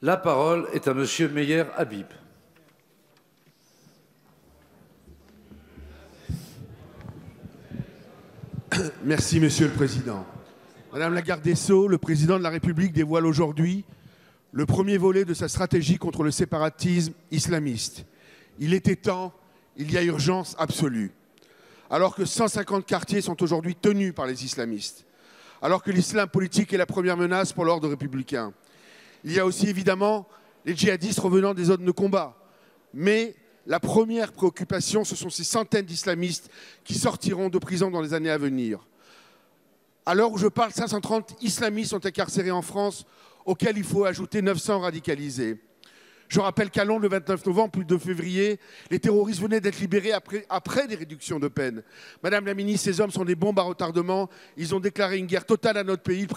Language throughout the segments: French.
La parole est à Monsieur Meyer Habib. Merci, Monsieur le Président. Madame la garde des Sceaux, le Président de la République dévoile aujourd'hui le premier volet de sa stratégie contre le séparatisme islamiste. Il était temps, il y a urgence absolue. Alors que 150 quartiers sont aujourd'hui tenus par les islamistes, alors que l'islam politique est la première menace pour l'ordre républicain. Il y a aussi évidemment les djihadistes revenant des zones de combat. Mais la première préoccupation, ce sont ces centaines d'islamistes qui sortiront de prison dans les années à venir. À l'heure où je parle, 530 islamistes sont incarcérés en France, auxquels il faut ajouter 900 radicalisés. Je rappelle qu'à Londres, le 29 novembre, plus de février, les terroristes venaient d'être libérés après des réductions de peine. Madame la ministre, ces hommes sont des bombes à retardement. Ils ont déclaré une guerre totale à notre pays.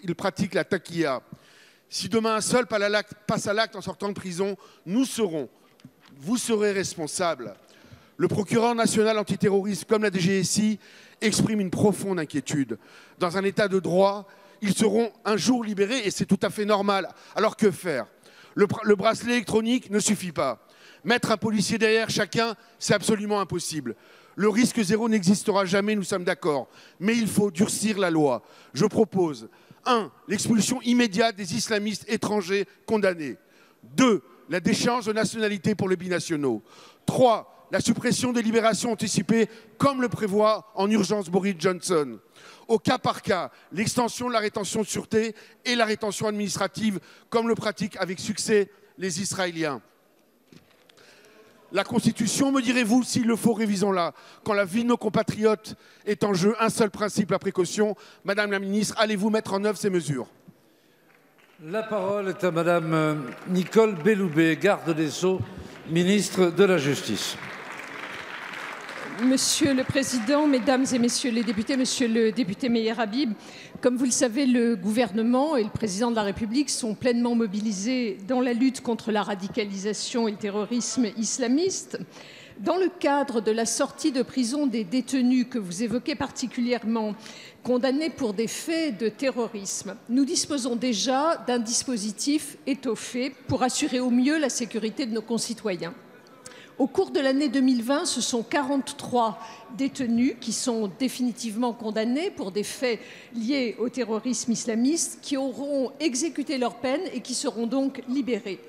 Ils pratiquent la taqiya. Si demain un seul passe à l'acte en sortant de prison, vous serez responsables. Le procureur national antiterroriste, comme la DGSI, exprime une profonde inquiétude. Dans un état de droit, ils seront un jour libérés et c'est tout à fait normal. Alors que faire ? Le bracelet électronique ne suffit pas. Mettre un policier derrière chacun, c'est absolument impossible. Le risque zéro n'existera jamais, nous sommes d'accord. Mais il faut durcir la loi. Je propose 1. L'expulsion immédiate des islamistes étrangers condamnés. 2. La déchéance de nationalité pour les binationaux. 3. La suppression des libérations anticipées, comme le prévoit en urgence Boris Johnson. Au cas par cas, l'extension de la rétention de sûreté et la rétention administrative, comme le pratiquent avec succès les Israéliens. La Constitution, me direz-vous, s'il le faut, révisons-la. Quand la vie de nos compatriotes est en jeu, un seul principe, la précaution. Madame la ministre, allez-vous mettre en œuvre ces mesures ? La parole est à Madame Nicole Belloubet, garde des Sceaux, ministre de la Justice. Monsieur le Président, Mesdames et Messieurs les députés, Monsieur le député Meyer Habib, comme vous le savez, le gouvernement et le Président de la République sont pleinement mobilisés dans la lutte contre la radicalisation et le terrorisme islamiste. Dans le cadre de la sortie de prison des détenus que vous évoquez particulièrement, condamnés pour des faits de terrorisme, nous disposons déjà d'un dispositif étoffé pour assurer au mieux la sécurité de nos concitoyens. Au cours de l'année 2020, ce sont 43 détenus qui sont définitivement condamnés pour des faits liés au terrorisme islamiste, qui auront exécuté leur peine et qui seront donc libérés.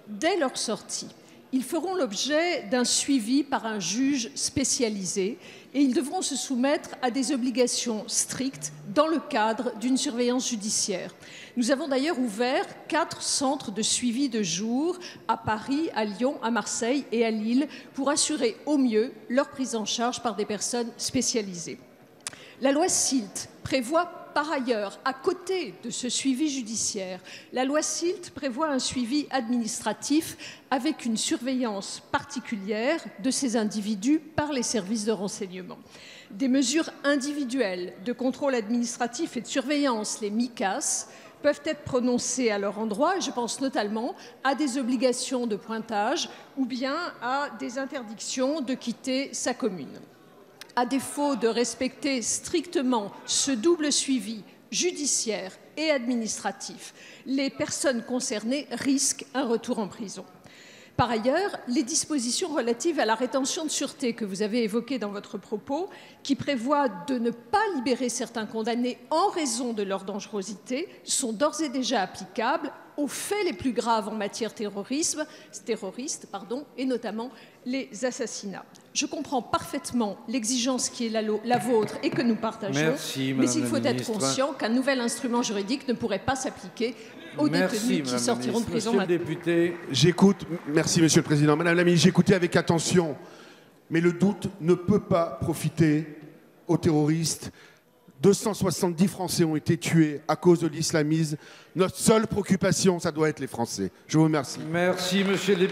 Dès leur sortie, ils feront l'objet d'un suivi par un juge spécialisé et ils devront se soumettre à des obligations strictes dans le cadre d'une surveillance judiciaire. Nous avons d'ailleurs ouvert 4 centres de suivi de jour à Paris, à Lyon, à Marseille et à Lille pour assurer au mieux leur prise en charge par des personnes spécialisées. La loi SILT prévoit par ailleurs, à côté de ce suivi judiciaire, la loi SILT prévoit un suivi administratif avec une surveillance particulière de ces individus par les services de renseignement. Des mesures individuelles de contrôle administratif et de surveillance, les MICAS, peuvent être prononcées à leur endroit. Je pense notamment à des obligations de pointage ou bien à des interdictions de quitter sa commune. À défaut de respecter strictement ce double suivi judiciaire et administratif, les personnes concernées risquent un retour en prison. Par ailleurs, les dispositions relatives à la rétention de sûreté que vous avez évoquées dans votre propos, qui prévoient de ne pas libérer certains condamnés en raison de leur dangerosité, sont d'ores et déjà applicables aux faits les plus graves en matière terroriste, et notamment les assassinats. Je comprends parfaitement l'exigence qui est la vôtre et que nous partageons, mais il faut être conscient qu'un nouvel instrument juridique ne pourrait pas s'appliquer aux détenus qui sortiront de prison. Monsieur le député. J'écoute. Merci, Monsieur le Président. Madame la ministre, j'écoutais avec attention, mais le doute ne peut pas profiter aux terroristes. 270 Français ont été tués à cause de l'islamisme. Notre seule préoccupation, ça doit être les Français. Je vous remercie. Merci, Monsieur le député.